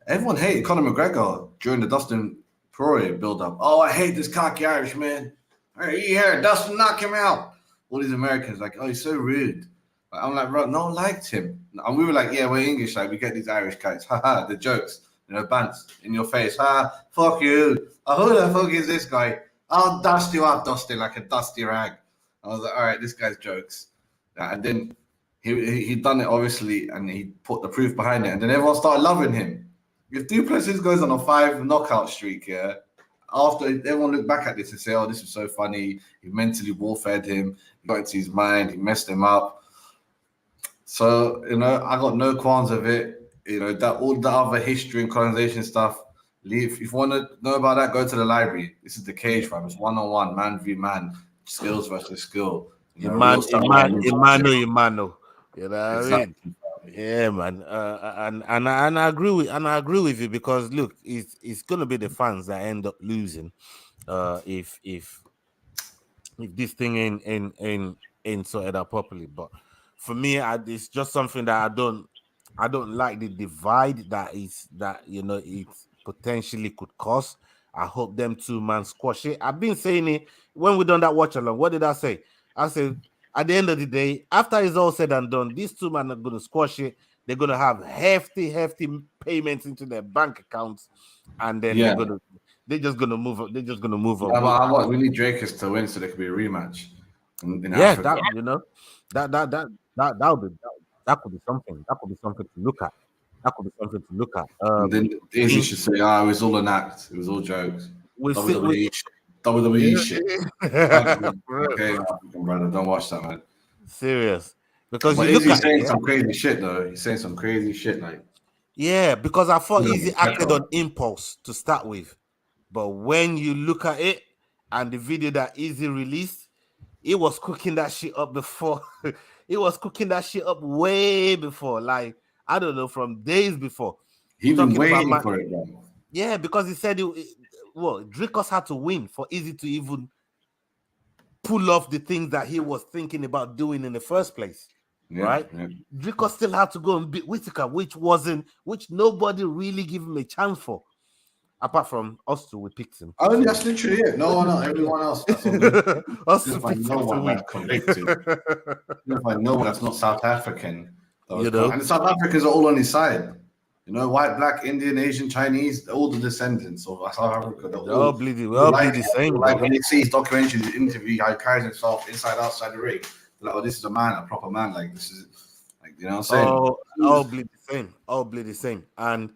everyone hated Conor McGregor during the Dustin Poirier build-up. Oh, I hate this cocky Irishman. Hey, you hear Dustin knock him out. All these Americans like, oh, he's so rude. I'm like, bro, no one liked him. And we were like, yeah, we're English, like we get these Irish guys. Haha, the jokes, bants in your face. Fuck you. Oh, who the fuck is this guy? I'll dust you up, Dustin, like a dusty rag. I was like, all right, this guy's jokes. And then he done it, obviously, and he put the proof behind it. And then everyone started loving him. If Duplessis goes on a 5 knockout streak, after everyone looked back at this and say, oh, this is so funny. He mentally warfared him. He got into his mind. He messed him up. So, I got no qualms of it. That all the other history and colonization stuff, leave. If you want to know about that, go to the library. This is the cage, fam. It's 1-on-1, man v man, skills versus skill. Imano. You know exactly. what I mean? Yeah, man. And I agree with you because look, it's gonna be the fans that end up losing, if this thing ain't sorted out properly. But for me, it's just something that I don't like the divide that it potentially could cause. I hope them two man squash it. I've been saying it when we done that watch along. What did I say? I said at the end of the day, after it's all said and done, these two men are going to squash it. They're going to have hefty payments into their bank accounts, and then they're just going to move up. They're just going to move up. But we need Dracus to win so there could be a rematch. In Africa. That could be something. That could be something to look at. Then Izzy should say, it was all an act. It was all jokes. WWE shit. Okay, brother, don't watch that, man. Serious. Because Izzy's saying some crazy shit, though. He's saying some crazy shit, like. Yeah, because I thought Izzy acted on impulse to start with. But when you look at it and the video that Izzy released, he was cooking that shit up before. He was cooking that shit up way before. Like, I don't know, from days before. He been waiting for it, man. Yeah, because he said Dricos had to win for Izzy to even pull off the things that he was thinking about doing in the first place. Right? Yeah. Dricos still had to go and beat Whittaker, which nobody really gave him a chance for. Apart from us two, we picked him. Oh, that's literally it. No, not everyone else. That's us two picked him to win. If I know that's not South African, and the South Africans are all on his side. White, black, Indian, Asian, Chinese, all the descendants of South Africa. They're all bleed the same. Like when you see his documentary, his interview, how he carries himself inside, outside the ring. Like, oh, this is a man, a proper man. Like, this is, like, you know what I'm saying? All bleed the same. And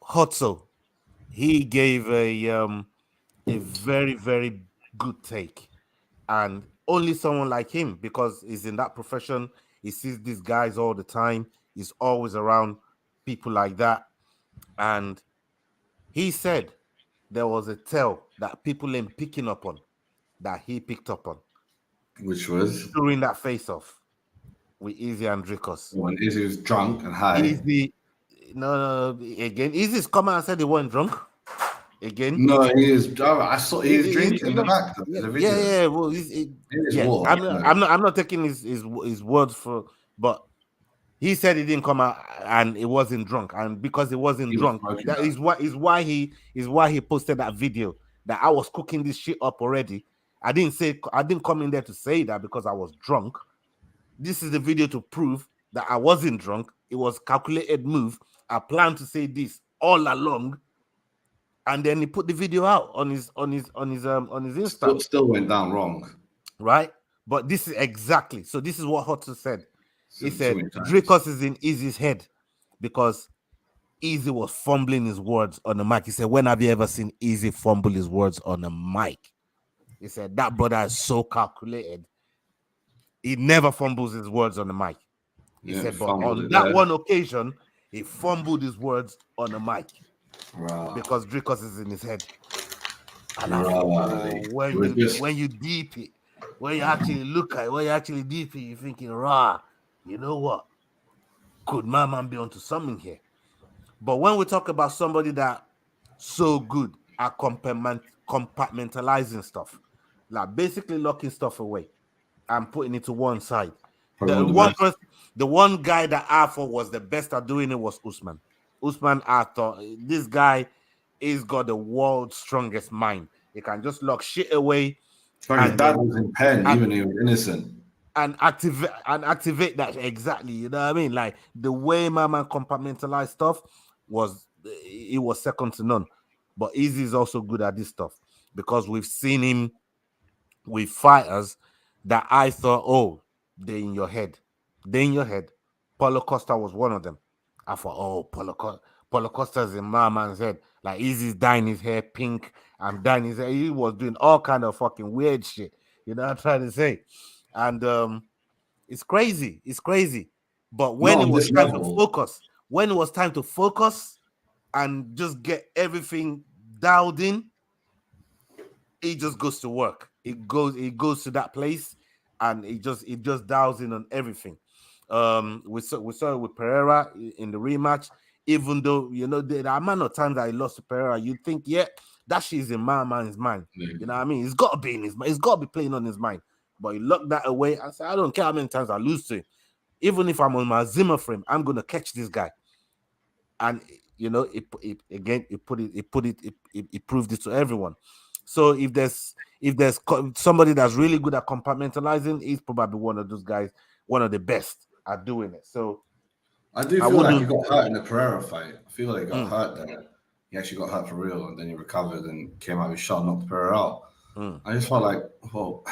Hotso, he gave a very, very good take. And only someone like him, because he's in that profession, he sees these guys all the time. He's always around people like that. And he said there was a tell that people ain't picking up on, that he picked up on. Which was? During that face-off with Izzy and Dricos. When Izzy was drunk and high. No, again, Izzy's come out and said he wasn't drunk. again. No, he is. I saw he's drinking in the back. The video. Yeah. Well, Water, I'm not taking his words for, but he said he didn't come out and it wasn't drunk, and because it wasn't he was drunk, smoking that is why he posted that video that I was cooking this shit up already. I didn't come in there to say that because I was drunk. This is the video to prove that I wasn't drunk. It was calculated move. I planned to say this all along, and then he put the video out on his Insta. Still went down wrong, right? But this is exactly so. This is what Hudson said. He said Dricus is in Easy's head because Easy was fumbling his words on the mic. He said, "When have you ever seen Easy fumble his words on the mic?" He said that brother is so calculated. He never fumbles his words on the mic. He said, but on that one occasion, he fumbled his words on the mic because Dricus is in his head. And when you deep it, when you actually look at it, when you actually deep it, you're thinking, you know what? Could my man be onto something here? But when we talk about somebody that so good at compartmentalizing stuff, like basically locking stuff away and putting it to one side. The one guy that I thought was the best at doing it was Usman. Usman, I thought this guy is got the world's strongest mind. He can just lock shit away. His dad was in pen, even he was innocent. And activate that exactly. You know what I mean? Like the way my man compartmentalized stuff was second to none. But Easy is also good at this stuff because we've seen him with fighters that I thought, oh, they're in your head. They're in your head. Paulo Costa was one of them. I thought, oh, Paulo Costa's in my man's head. Like Easy's dyeing his hair pink. I'm dyeing his hair. He was doing all kind of fucking weird shit. You know what I'm trying to say? And it's crazy. It's crazy. But when it was time to focus, and just get everything dialed in, it just goes to work. It goes to that place, and it just dials in on everything. We saw it with Pereira in the rematch. Even though the amount of times that he lost to Pereira, you'd think, yeah, that shit is in my man's mind. Yeah. You know what I mean? It's got to be in his mind. It's got to be playing on his mind. But he locked that away. I said, I don't care how many times I lose to him. Even if I'm on my Zimmer frame, I'm gonna catch this guy. And it proved it to everyone. So if there's somebody that's really good at compartmentalizing, he's probably one of those guys, one of the best at doing it. So I feel like he got hurt in the Pereira fight. I feel like he got hurt there. He actually got hurt for real, and then he recovered and came out with a shot, knocked Pereira out. I just felt like, well,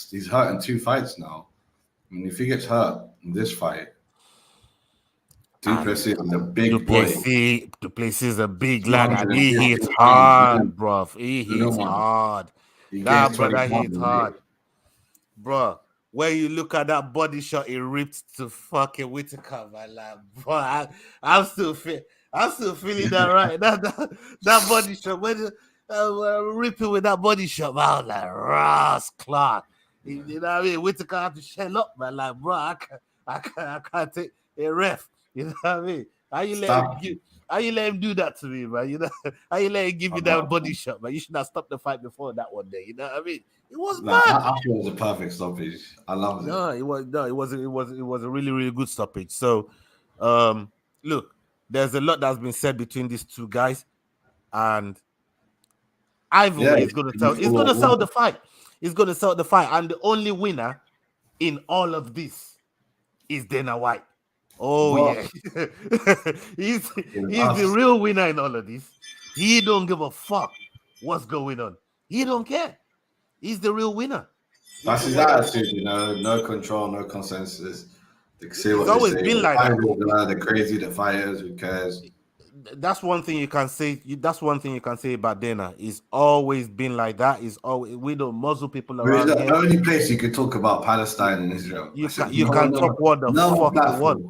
he's hurt in 2 fights now. I mean, if he gets hurt in this fight, Duplessis is a big boy. Duplessis is a big lad, and he hits hard, bro. He hits hard. That brother hits hard, bro. When you look at that body shot, it ripped to fucking Whitaker, man. Like, bro, I'm still feeling that right. That body shot, when ripping with that body shot, man, I was like Ross Clark. You know what I mean? Whitaker had to shell up, man. Like, bro, I can't take a ref. You know what I mean? How you let him do that to me, man? You know, how you let him give you that body shot, man? You should have stopped the fight before that one day. You know what I mean? It was bad. I feel it was a perfect stoppage. I loved it. It was a really, really good stoppage. So, look, there's a lot that's been said between these two guys, and Ivory is going to sell the fight. He's going to sell the fight, and the only winner in all of this is Dana White. Oh, yeah. he's the real winner in all of this. He don't give a fuck what's going on. He don't care. He's the real winner. That's his attitude, no control, no consensus. They say what it's always they say. Been like that. They're crazy, the fighters, who cares? That's one thing you can say. That's one thing you can say about Dana. He's always been like that. We don't muzzle people around here. The only place you could talk about Palestine and Israel. You can talk what the fuck you want.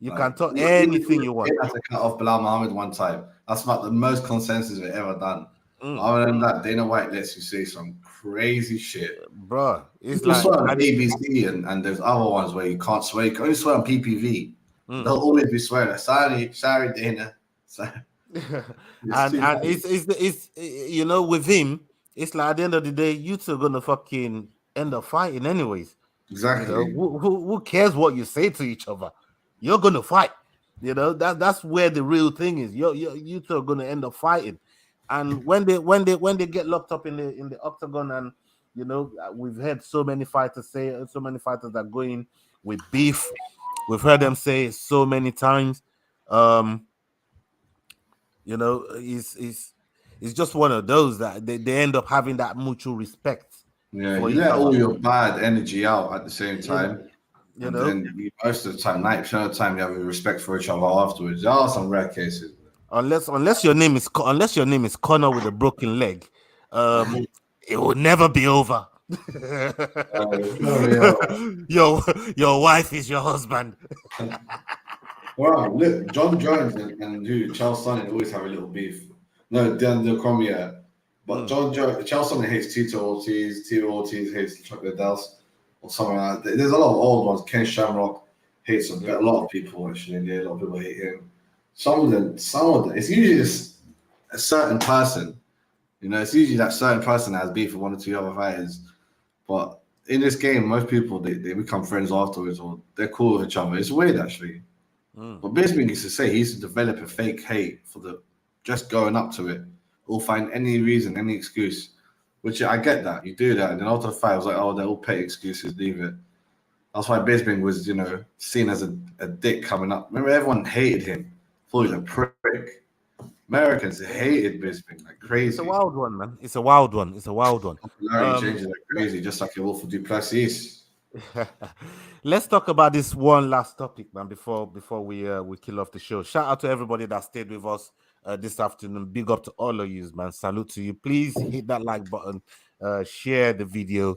You can talk anything you want. I had to cut off Bilal Muhammad one time. That's about the most consensus we've ever done. Other than that, Dana White lets you say some crazy shit, bro. It's like on ABC and there's other ones where you can't swear. You can only swear on PPV. They'll always be swearing. Sorry, Dana. and it's you know, with him, it's like at the end of the day, you two are gonna fucking end up fighting anyways. You know, exactly. who cares what you say to each other? You're gonna fight. You know, that's where the real thing is. You two are gonna end up fighting. And when they get locked up in the octagon, and you know, we've heard so many fighters say, so many fighters are going with beef. We've heard them say it so many times. Um, you know, it's just one of those that they end up having that mutual respect Yeah, for you each let other. all your bad energy out at the same You know, time, you and know. then most of the time, 90% of the time, you have a respect for each other afterwards. There are some rare cases. Unless your name is Connor with a broken leg, um, it will never be over. Your wife is your husband. Well, look, John Jones and who Charles Sonnen always have a little beef. No, they'll call me but Mm, John Jones, Charles Sonnen hates Tito Ortiz. Tito Ortiz hates Chuck Liddell's or something like that. There's a lot of old ones. Ken Shamrock hates yeah. a lot of people actually. Yeah, a lot of people hate him. Some of them. It's usually a certain person. You know, it's usually that certain person that has beef with one or two other fighters. But in this game, most people they become friends afterwards or they're cool with each other. It's weird actually. Mm. But Bisping used to say he used to develop a fake hate for the just going up to it or find any reason, any excuse. Which I get that. You do that. And then after the fight, I was like, oh, they're all petty excuses, leave it. That's why Bisping was, seen as a dick coming up. Remember, everyone hated him. Thought he was a prick. Americans hated Bisping like It's a crazy. wild one, man. It's a wild one. It's a wild one. Popularity changes like crazy, just like it will for Duplessis. Let's talk about this one last topic, man, before we kill off the show. Shout out to everybody that stayed with us this afternoon. Big up to all of you, man. Salute to you. Please hit that like button, share the video,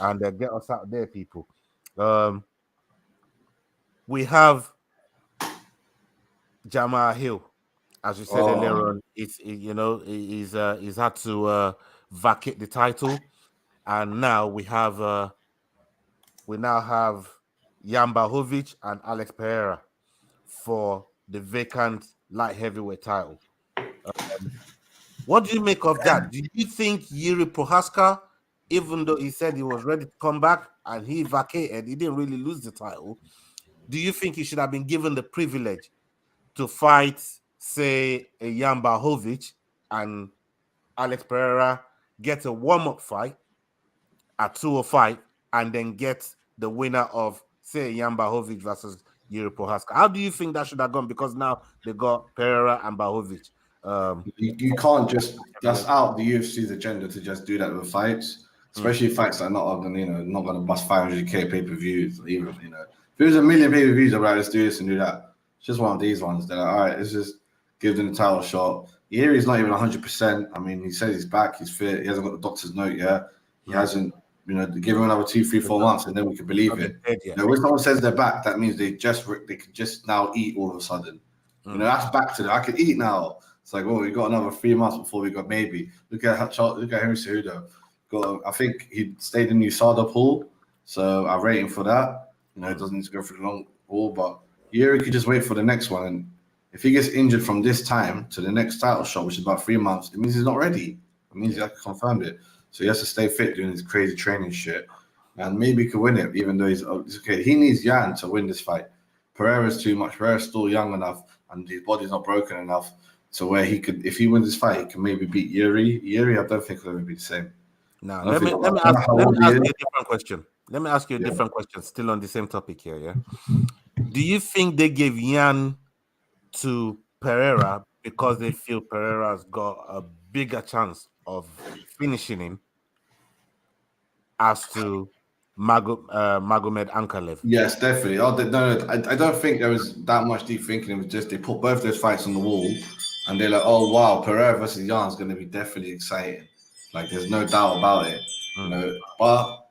and get us out there, people. Um, we have Jamal Hill, as you said earlier Oh, on. He's had to vacate the title, and now we now have Jan Blachowicz and Alex Pereira for the vacant light heavyweight title. What do you make of that? Do you think Yuri Prohaska, even though he said he was ready to come back and he vacated, he didn't really lose the title? Do you think he should have been given the privilege to fight, say, a Jan Blachowicz and Alex Pereira, get a warm-up fight at 205, and then get the winner of, say, Jan Blachowicz versus Yuri Prohaska? How do you think that should have gone? Because now they got Pereira and Blachowicz. you can't just that's out the UFC's agenda to just do that with fights, Mm, especially fights that are not gonna bust 500K pay-per-views even. If it was a million pay-per-views, all right, let's do this and do that. It's just one of these ones. They're like, all right, let's just give them the title shot. Yuri's not even 100%. I mean, he says he's back, he's fit, he hasn't got the doctor's note yet. He hasn't, give him another 2, 3, 4 months, and then we can believe it. When someone says they're back, that means they can just now eat all of a sudden. That's back to them. I can eat now. It's like, we got another 3 months before we got maybe. Look at Henry Cejudo. I think he stayed in USADA pool, so I rate him for that. It doesn't need to go through the long haul, but Yuri could just wait for the next one. And if he gets injured from this time to the next title shot, which is about 3 months, it means he's not ready. It means he has confirmed it. So he has to stay fit doing his crazy training shit. And maybe he could win it, even though he's okay. He needs Jan to win this fight. Pereira's too much. Pereira's still young enough, and his body's not broken enough to where he could, if he wins this fight, he can maybe beat Yuri. Yuri, I don't think will ever be the same. Now, let me ask you a different question. Let me ask you a different question, still on the same topic here. Yeah. Do you think they gave Jan to Pereira because they feel Pereira's got a bigger chance of finishing him as to Magomed Ankalev? Yes, definitely. I don't think there was that much deep thinking. It was just they put both those fights on the wall, and they're like, "Oh wow, Pereira versus Jan is going to be definitely exciting." Like, there's no doubt about it. But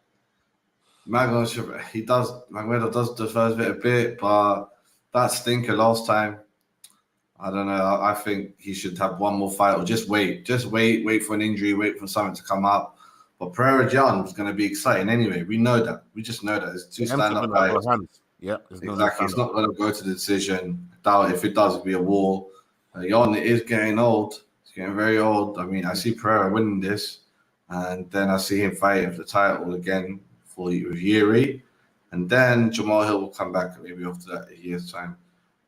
Magomedov does deserve it a bit, but that stinker last time, I don't know. I think he should have one more fight or just wait for an injury, wait for something to come up. But Pereira Jan was going to be exciting anyway. We know that. We just know that. It's two stand-up fights. Yeah, Exactly. It's not going to go to the decision. Doubt if it does, it'll be a war. Jan is getting old. He's getting very old. I mean, I see Pereira winning this, and then I see him fighting for the title again with Yuri, and then Jamal Hill will come back maybe after that, a year's time,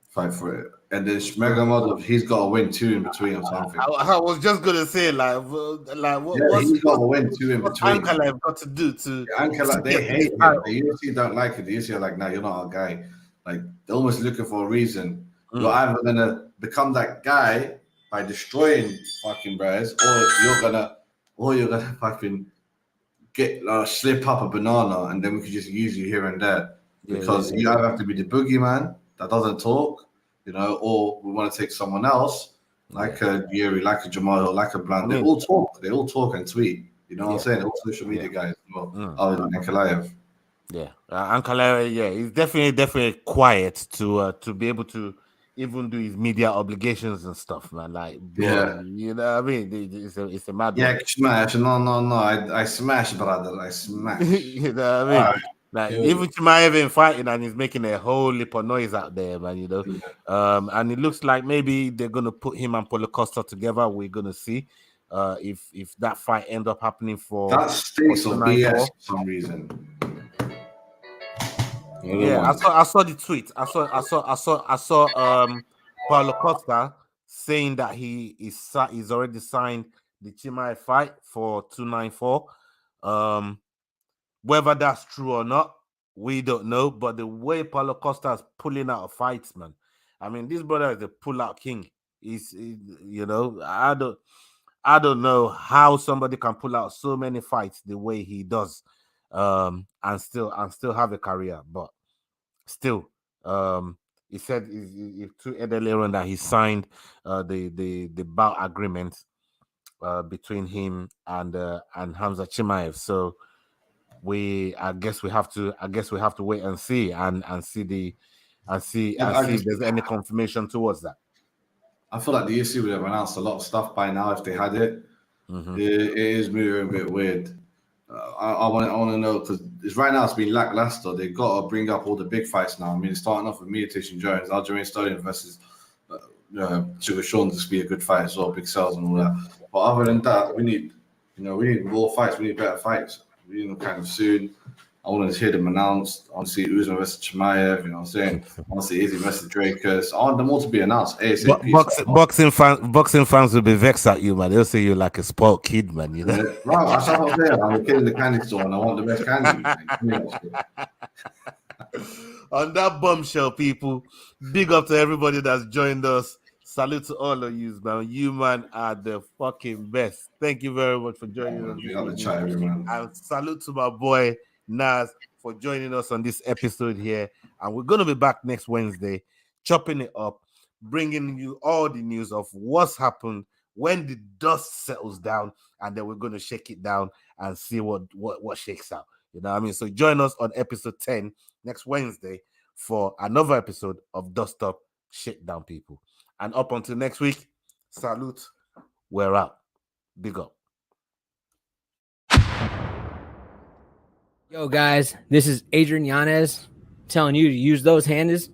fight for it. And then Shmegamodov, he's got to win 2 in between or something. I was just gonna say, He's got to win 2 in what's between. Ankalaev got to do to? Ankalaev, they hate him. The UFC don't like it. The UFC are like, "No, you're not our guy." Like they're almost looking for a reason. You're either gonna become that guy by destroying fucking Braz, or you're gonna fucking get slip up a banana, and then we could just use you here and there. Because you either have to be the boogeyman that doesn't talk, or we want to take someone else like a Yuri, like a Jamal, like a Blunt. They all talk. They all talk and tweet. You know what I'm saying? They're all social media guys as well. Other than Ankalaev. Yeah, Ankalaev. Yeah, he's definitely quiet to be able to even do his media obligations and stuff, man. Like, bro, you know what I mean? It's a mad. Yeah, smash. No. I smash, brother. I smash. You know what I mean? Like even Chimaev ain't fighting and he's making a whole heap of noise out there, man. And it looks like maybe they're gonna put him and Paulo Costa together. We're gonna see if that fight end up happening for that stinks of BS for some reason. Yeah, I saw the tweet. I saw Paulo Costa saying that he's already signed the Chimaev fight for 294. Whether that's true or not, we don't know. But the way Paulo Costa is pulling out of fights, man. I mean, this brother is a pull-out king. I don't know how somebody can pull out so many fights the way he does, and still have a career. But still, he said to Ed earlier on that he signed the bout agreement between him and Hamza Chimaev. So I guess we have to wait and see if there's any confirmation towards that. I feel like the UFC would have announced a lot of stuff by now if they had it. It is moving a bit weird. I want to know, because right now it's been lackluster. They've got to bring up all the big fights now. I mean, starting off with Miocic and Jones, Aljamain Sterling versus Sugar Sean to be a good fight as well, big sales and all that. But other than that, we need more fights. We need better fights. We need them kind of soon. I want to hear them announced. I want to see Usman versus Chimaev. You know what I'm saying? I want to see Izzy versus Drakus. I want them all to be announced. Boxing fans will be vexed at you, man. They'll say you're like a spoiled kid, man. You know? Yeah, right, that's what I'm saying. I'm a kid in the candy store and I want the best candy. On that bombshell, people, big up to everybody that's joined us. Salute to all of you, man. You, man, are the fucking best. Thank you very much for joining us. And salute to my boy, Nas, for joining us on this episode here. And we're going to be back next Wednesday, chopping it up, bringing you all the news of what's happened, when the dust settles down, and then we're going to shake it down and see what shakes out. You know what I mean? So join us on episode 10 next Wednesday for another episode of Dust Up, Shake Down, people. And up until next week, salute. We're out. Big up. Yo, guys, this is Adrian Yanez telling you to use those hands